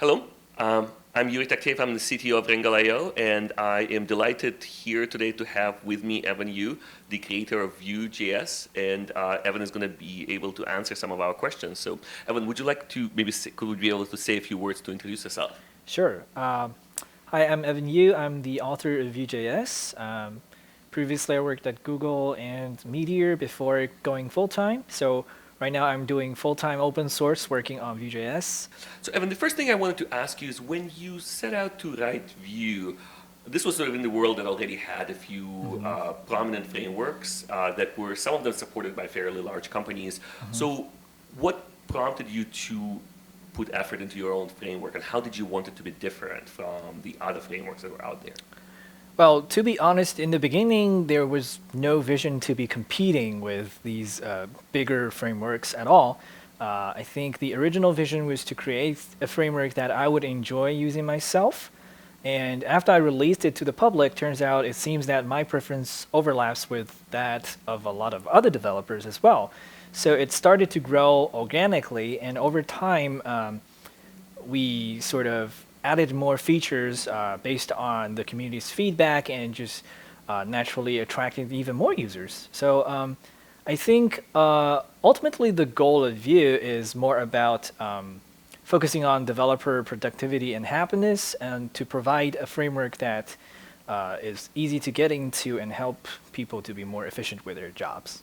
Hello, I'm Yuri Takhteyev. I'm the CTO of Rangle.io, and I am delighted here today to have with me Evan Yu, the creator of Vue.js, and Evan is going to be able to answer some of our questions. So, Evan, would you like to could we be able to say a few words to introduce yourself? Sure. Hi, I'm Evan Yu. I'm the author of Vue.js. Previously, I worked at Google and Meteor before going full-time. So right now, I'm doing full-time open source working on Vue.js. So, Evan, the first thing I wanted to ask you is when you set out to write Vue, this was sort of in the world that already had a few prominent frameworks that were, some of them supported by fairly large companies. So what prompted you to put effort into your own framework, and how did you want it to be different from the other frameworks that were out there? Well, to be honest, in the beginning, there was no vision to be competing with these bigger frameworks at all. I think the original vision was to create a framework that I would enjoy using myself. And after I released it to the public, turns out it seems that my preference overlaps with that of a lot of other developers as well. So it started to grow organically, and over time, we sort of added more features based on the community's feedback and just naturally attracting even more users. So I think ultimately the goal of Vue is more about focusing on developer productivity and happiness, and to provide a framework that is easy to get into and help people to be more efficient with their jobs.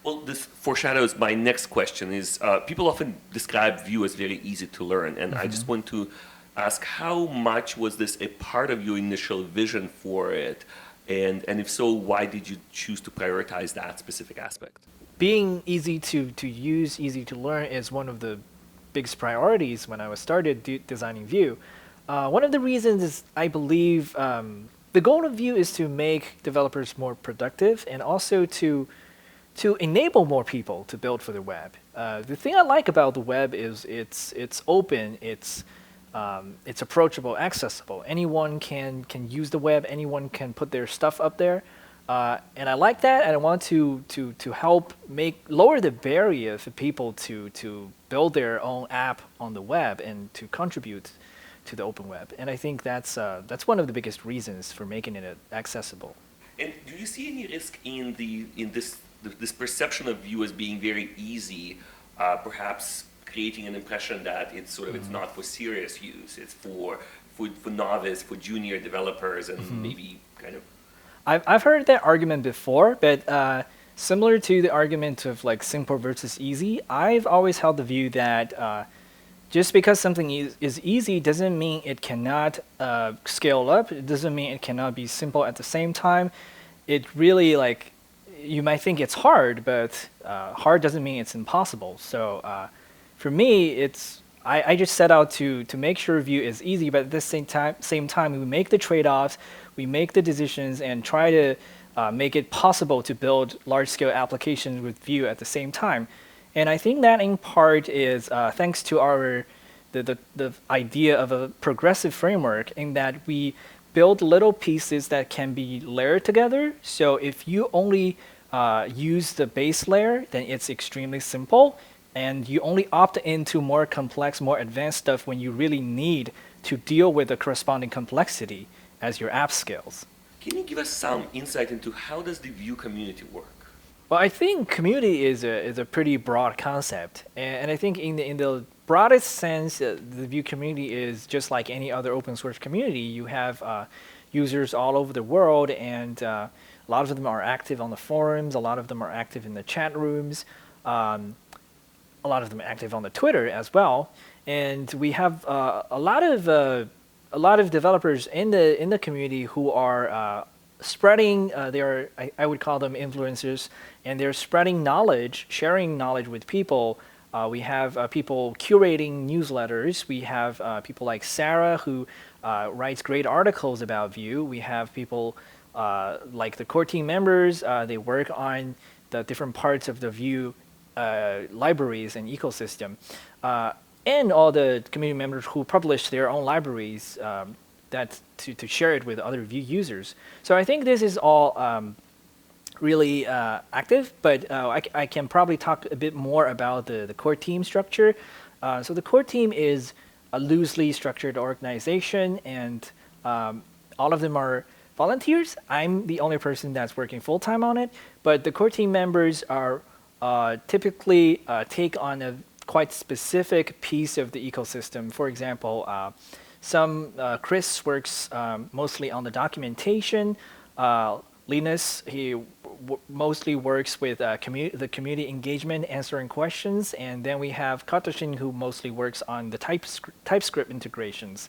Well, this foreshadows my next question is, people often describe Vue as very easy to learn, and I just want to ask, how much was this a part of your initial vision for it? And if so, why did you choose to prioritize that specific aspect? Being easy to use, easy to learn is one of the biggest priorities when I was started designing Vue. One of the reasons is I believe the goal of Vue is to make developers more productive and also to enable more people to build for the web. The thing I like about the web is it's open, it's approachable, accessible. Anyone can use the web, anyone can put their stuff up there. And I like that, and I want to help lower the barrier for people to build their own app on the web and to contribute to the open web. And I think that's one of the biggest reasons for making it accessible. And do you see any risk in this perception of Vue as being very easy, perhaps creating an impression that it's not for serious use, it's for novice, for junior developers, and maybe kind of. I've heard that argument before, but similar to the argument of like simple versus easy, I've always held the view that just because something is easy doesn't mean it cannot scale up. It doesn't mean it cannot be simple at the same time. It really, like, you might think it's hard, but hard doesn't mean it's impossible. So for me, I just set out to make sure Vue is easy, but at the same time we make the trade-offs, we make the decisions, and try to make it possible to build large-scale applications with Vue at the same time. And I think that in part is thanks to the idea of a progressive framework, in that we build little pieces that can be layered together. So if you only use the base layer, then it's extremely simple, and you only opt into more complex, more advanced stuff when you really need to deal with the corresponding complexity as your app scales. Can you give us some insight into how does the Vue community work? Well, I think community is a pretty broad concept, and I think in the broadest sense, the Vue community is just like any other open source community. You have users all over the world, and a lot of them are active on the forums, a lot of them are active in the chat rooms, a lot of them are active on the Twitter as well, and we have a lot of developers in the community who are spreading. I would call them influencers, and they're spreading knowledge, sharing knowledge with people. We have people curating newsletters. We have people like Sarah, who writes great articles about Vue. We have people like the core team members. They work on the different parts of the Vue libraries and ecosystem. And all the community members who publish their own libraries to share it with other Vue users. So I think this is all really active, but I can probably talk a bit more about the core team structure. So the core team is a loosely structured organization, and all of them are volunteers. I'm the only person that's working full time on it, but the core team members are typically take on a quite specific piece of the ecosystem. For example, Chris works mostly on the documentation. Linus, he mostly works with the community engagement, answering questions, and then we have Katoshin, who mostly works on the TypeScript integrations.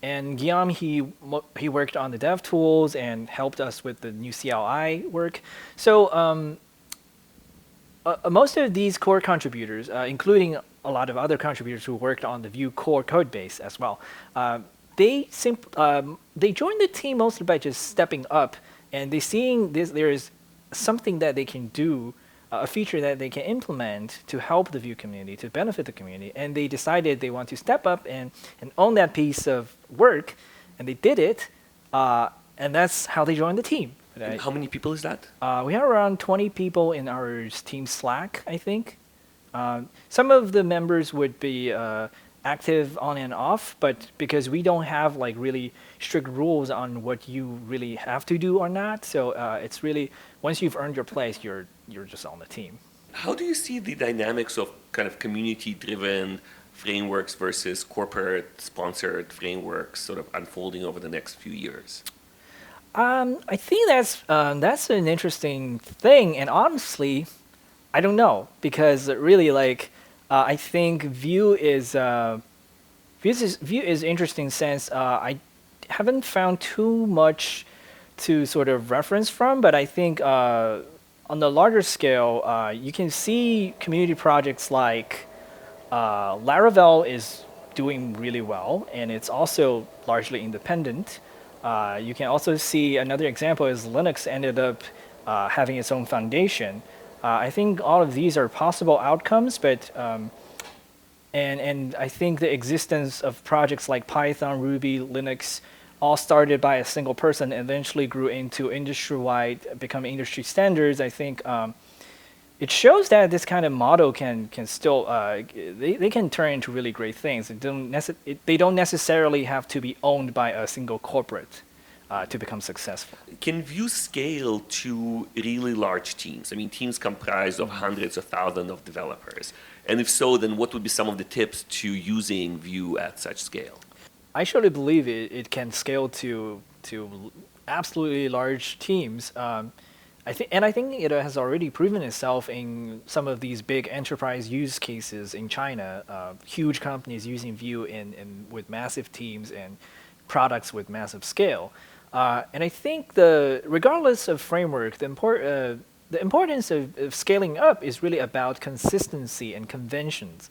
And Guillaume, he worked on the dev tools and helped us with the new CLI work. So most of these core contributors, including a lot of other contributors who worked on the Vue core code base as well, they joined the team mostly by just stepping up, and they seeing there is something that they can do, a feature that they can implement to help the Vue community, to benefit the community, and they decided they want to step up and own that piece of work, and they did it, and that's how they joined the team. And how many people is that? We have around 20 people in our team Slack, I think. Some of the members would be active on and off, but because we don't have like really strict rules on what you really have to do or not, so it's really, once you've earned your place, you're just on the team. How do you see the dynamics of kind of community-driven frameworks versus corporate-sponsored frameworks sort of unfolding over the next few years? I think that's an interesting thing, and honestly, I don't know, because really, like, I think Vue is interesting since I haven't found too much to sort of reference from, but I think on the larger scale, you can see community projects like Laravel is doing really well, and it's also largely independent. You can also see another example is Linux ended up having its own foundation. I think all of these are possible outcomes, but and I think the existence of projects like Python, Ruby, Linux, all started by a single person, eventually grew into industry-wide, become industry standards. I think it shows that this kind of model can still they can turn into really great things. They don't necessarily have to be owned by a single corporate to become successful. Can Vue scale to really large teams? I mean, teams comprised of hundreds of thousands of developers. And if so, then what would be some of the tips to using Vue at such scale? I surely believe it can scale to absolutely large teams. I think it has already proven itself in some of these big enterprise use cases in China. Huge companies using Vue with massive teams and products with massive scale. And I think regardless of framework, the importance of scaling up is really about consistency and conventions.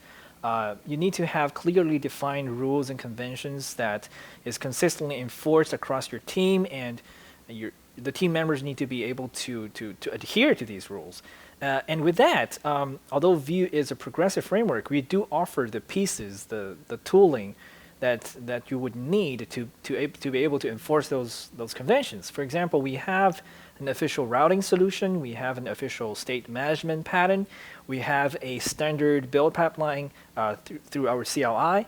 You need to have clearly defined rules and conventions that is consistently enforced across your team, and the team members need to be able to adhere to these rules. And with that, although Vue is a progressive framework, we do offer the pieces, the tooling that you would need to be able to enforce those conventions. For example, we have an official routing solution, we have an official state management pattern, we have a standard build pipeline through our CLI.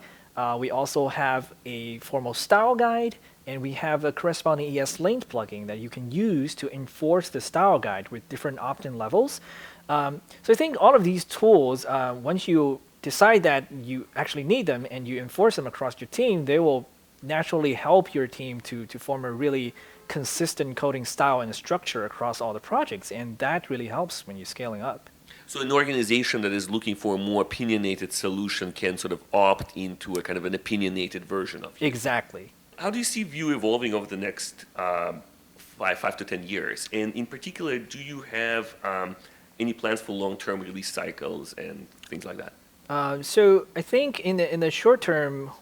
We also have a formal style guide, and we have a corresponding ESLint plugin that you can use to enforce the style guide with different opt-in levels. So I think all of these tools, once you decide that you actually need them and you enforce them across your team, they will naturally help your team to form a really consistent coding style and structure across all the projects, and that really helps when you're scaling up. So an organization that is looking for a more opinionated solution can sort of opt into a kind of an opinionated version of Vue. Exactly. How do you see Vue evolving over the next 5 to 10 years? And in particular, do you have any plans for long-term release cycles and things like that? So I think in the short term,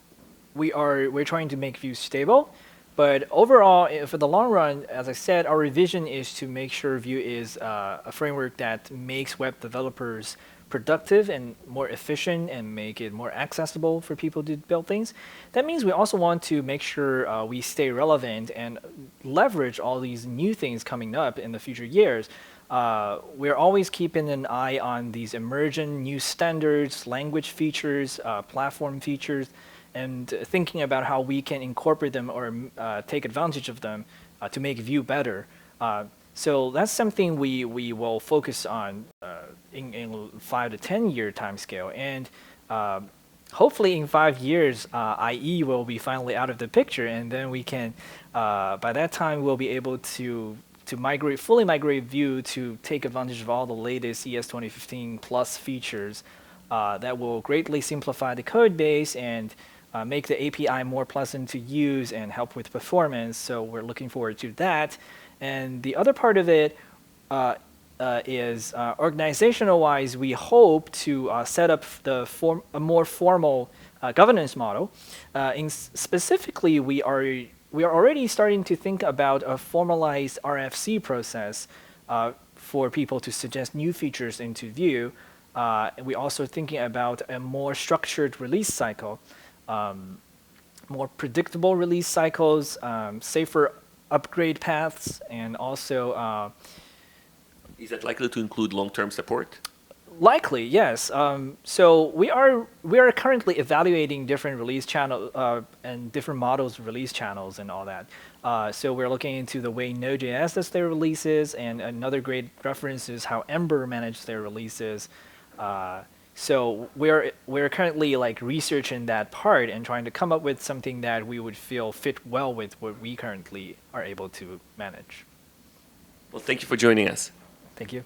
we're trying to make Vue stable, but overall, for the long run, as I said, our vision is to make sure Vue is a framework that makes web developers productive and more efficient and make it more accessible for people to build things. That means we also want to make sure we stay relevant and leverage all these new things coming up in the future years. we're always keeping an eye on these emerging new standards, language features, platform features, and thinking about how we can incorporate them or take advantage of them to make Vue better. So that's something we will focus on in 5 to 10 year time scale. And hopefully in 5 years, IE will be finally out of the picture, and then we can, by that time, we'll be able to fully migrate Vue to take advantage of all the latest ES 2015 plus features that will greatly simplify the code base and make the API more pleasant to use and help with performance. So we're looking forward to that. And the other part of it is organizational-wise, we hope to set up a more formal governance model. Specifically, we are already starting to think about a formalized RFC process for people to suggest new features into Vue. We're also thinking about a more structured release cycle, more predictable release cycles, safer upgrade paths, and also Is that likely to include long-term support? likely, yes. So we are currently evaluating different release channel and different models, release channels, and all that. So we're looking into the way Node.js does their releases, and another great reference is how Ember manages their releases. So we're currently like researching that part and trying to come up with something that we would feel fit well with what we currently are able to manage. Well, thank you for joining us. Thank you.